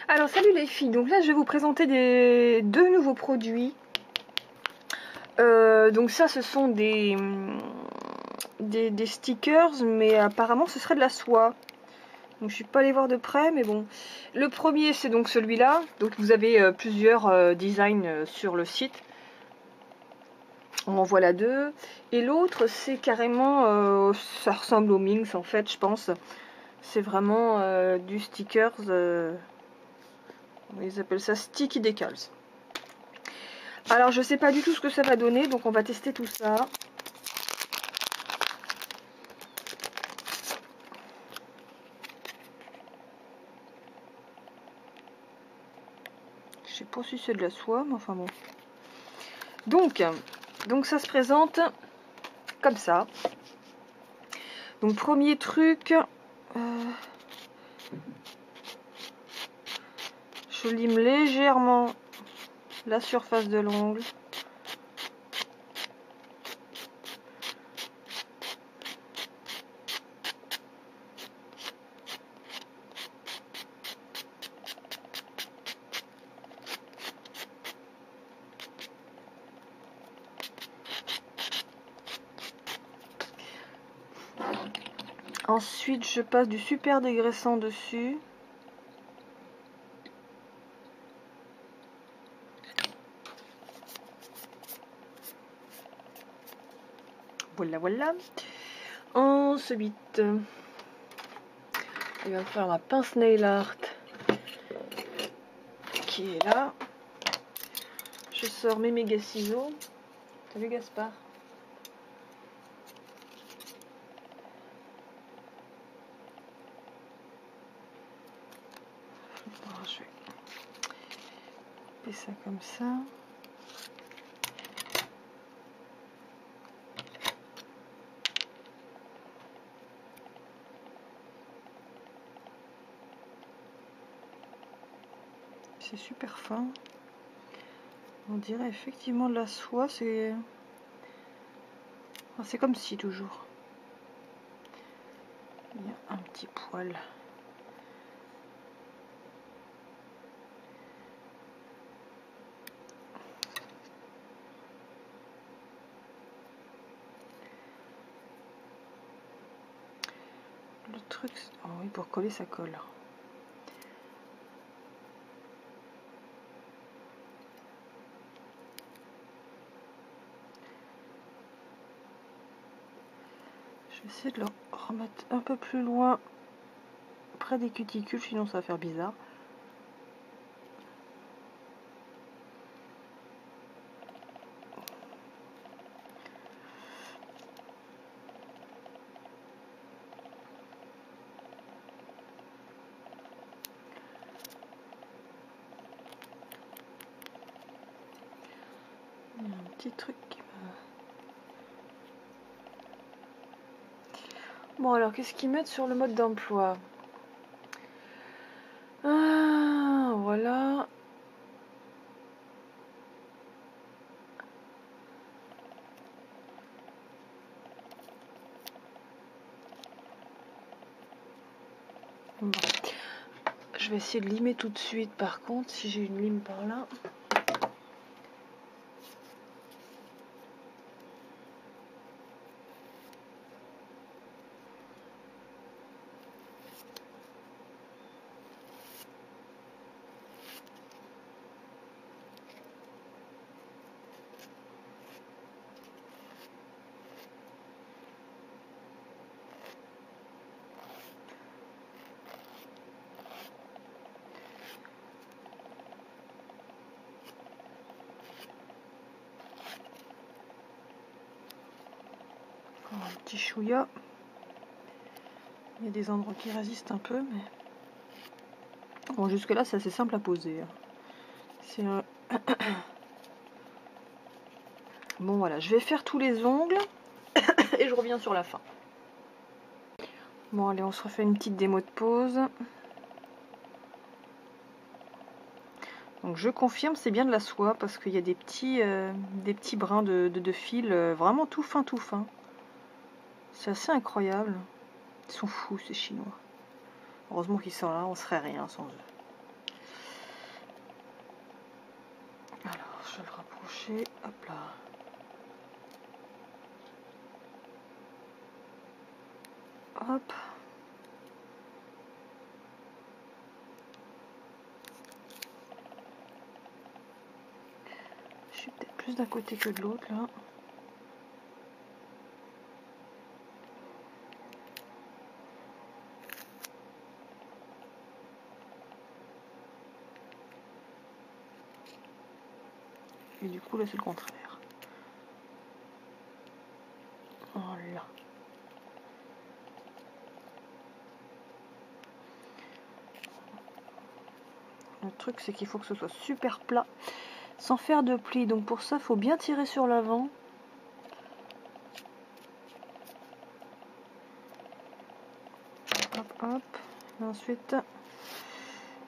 Alors salut les filles, donc là je vais vous présenter deux nouveaux produits. Donc ça ce sont des stickers, mais apparemment ce serait de la soie. Donc je suis pas allée voir de près, mais bon. Le premier c'est donc celui-là, donc vous avez plusieurs designs sur le site. En voilà deux. Et l'autre c'est carrément, ça ressemble au Minx en fait je pense. C'est vraiment du stickers, ils appellent ça Sticky Decals. Alors je sais pas du tout ce que ça va donner, donc on va tester tout ça. Je sais pas si c'est de la soie, mais enfin bon. Donc ça se présente comme ça. Donc premier truc, je lime légèrement la surface de l'ongle. Ensuite, je passe du super dégraissant dessus. Voilà, voilà. Ensuite, il va faire ma pince nail art qui est là. Je sors mes méga ciseaux. Salut Gaspard. Alors, je vais couper ça comme ça. C'est super fin. On dirait effectivement de la soie. C'est comme si toujours. Il y a un petit poil. Le truc, oh oui, pour coller ça colle. Je vais essayer de le remettre un peu plus loin, près des cuticules, sinon ça va faire bizarre. Il y a un petit truc qui me... Bon alors, qu'est-ce qu'ils mettent sur le mode d'emploi? Ah, voilà. Bon. Je vais essayer de limer tout de suite par contre, si j'ai une lime par là. Un petit chouïa. Il y a des endroits qui résistent un peu, mais... Bon, jusque là, c'est assez simple à poser. C'est un... Bon, voilà, je vais faire tous les ongles et je reviens sur la fin. Bon, allez, on se refait une petite démo de pose. Donc, je confirme, c'est bien de la soie parce qu'il y a des petits brins de fil vraiment tout fin, tout fin. C'est assez incroyable. Ils sont fous, ces Chinois. Heureusement qu'ils sont là, on serait rien sans eux. je vais le rapprocher, hop là. Hop. Je suis peut-être plus d'un côté que de l'autre là. Et du coup là c'est le contraire. Voilà. Le truc c'est qu'il faut que ce soit super plat sans faire de plis. Donc pour ça il faut bien tirer sur l'avant. Hop hop.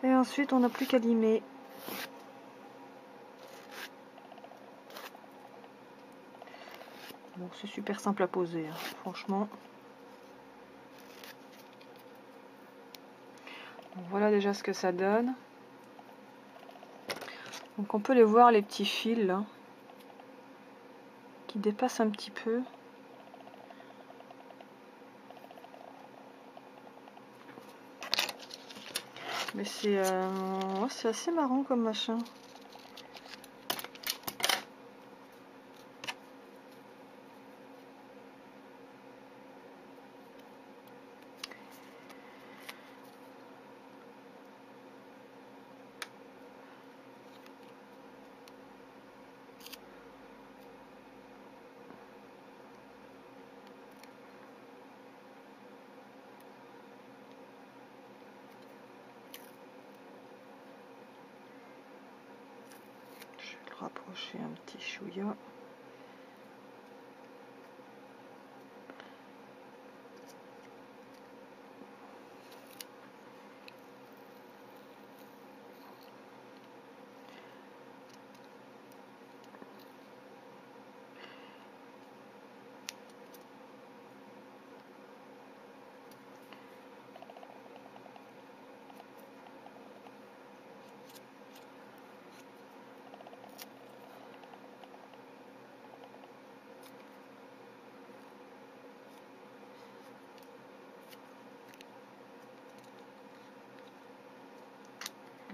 Et ensuite on n'a plus qu'à limer. Bon, c'est super simple à poser, hein, franchement. Donc, voilà déjà ce que ça donne. Donc on peut les voir, les petits fils là, qui dépassent un petit peu. Mais c'est assez marrant comme machin. Rapprocher un petit chouïa.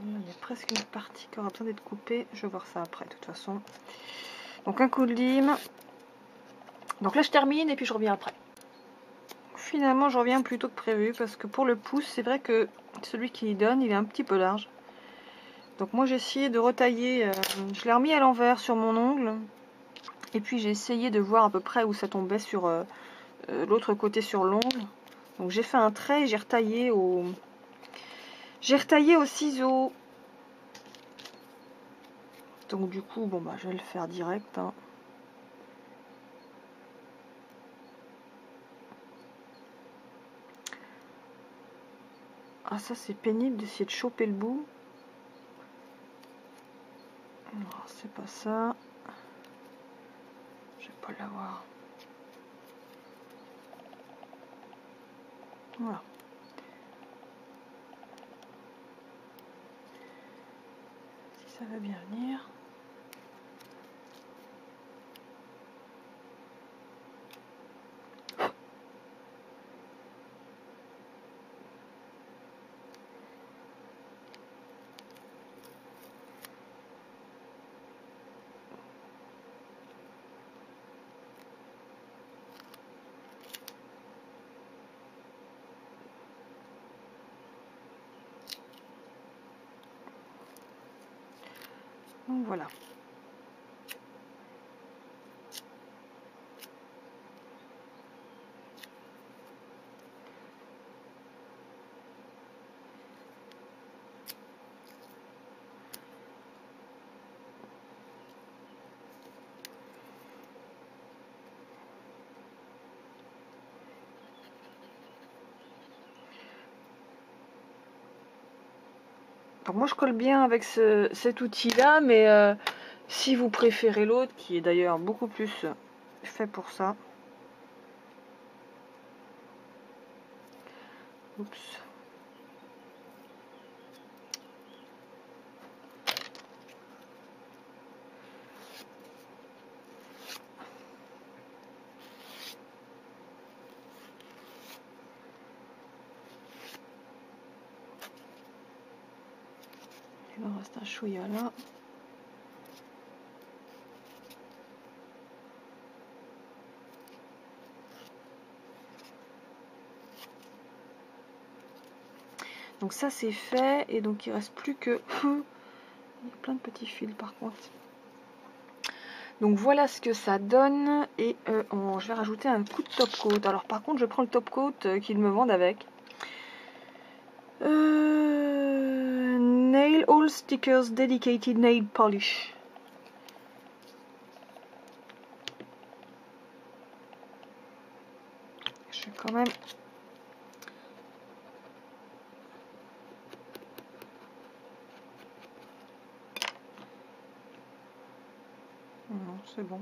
Il y a presque une partie qui aura besoin d'être coupée. Je vais voir ça après de toute façon. Donc un coup de lime. Donc là je termine et puis je reviens après. Finalement je reviens plus tôt que prévu parce que pour le pouce c'est vrai que celui qui donne il est un petit peu large. Donc moi j'ai essayé de retailler. Je l'ai remis à l'envers sur mon ongle. Et puis j'ai essayé de voir à peu près où ça tombait sur l'autre côté sur l'ongle. Donc j'ai fait un trait et j'ai retaillé au ciseau. Donc du coup, bon bah je vais le faire direct. Hein. Ah ça c'est pénible d'essayer de choper le bout. C'est pas ça. Je vais pas l'avoir. Voilà. Si ça va bien venir. Donc voilà. Donc moi je colle bien avec cet outil là, mais si vous préférez l'autre, qui est d'ailleurs beaucoup plus fait pour ça. Oups. Il en reste un chouïa là. Donc ça c'est fait et donc il reste plus que... Il y a plein de petits fils par contre. Donc voilà ce que ça donne et je vais rajouter un coup de top coat. Alors par contre je prends le top coat qu'ils me vendent avec. Nail All Stickers Dedicated Nail Polish. Je vais quand même... Non, c'est bon.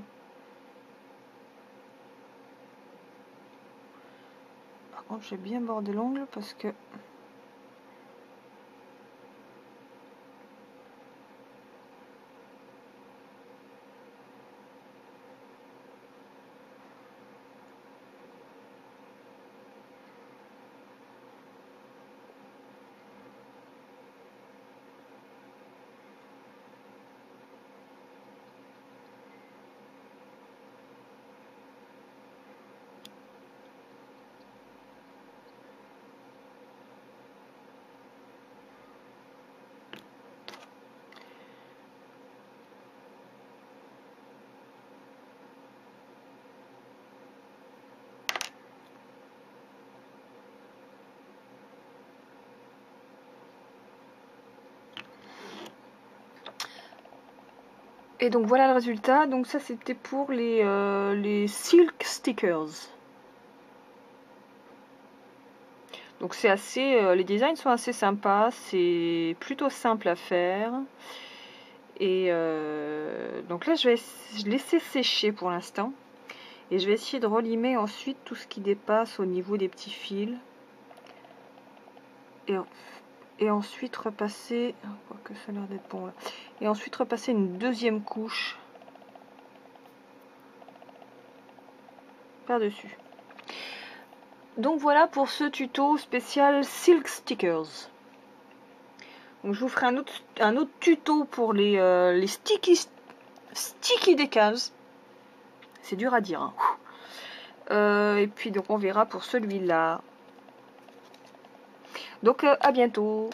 Par contre, j'ai bien bordé l'ongle parce que... Et donc voilà le résultat. Donc ça c'était pour les silk stickers. Donc c'est assez, les designs sont assez sympas, c'est plutôt simple à faire. Et donc là je vais laisser sécher pour l'instant. Et je vais essayer de relimer ensuite tout ce qui dépasse au niveau des petits fils. Et ensuite repasser, quoique ça a l'air d'être bon là. Et ensuite repasser une deuxième couche par-dessus. Donc voilà pour ce tuto spécial Silk Stickers. Donc je vous ferai un autre tuto pour les sticky decals. C'est dur à dire. Hein. Et puis donc on verra pour celui-là. Donc à bientôt.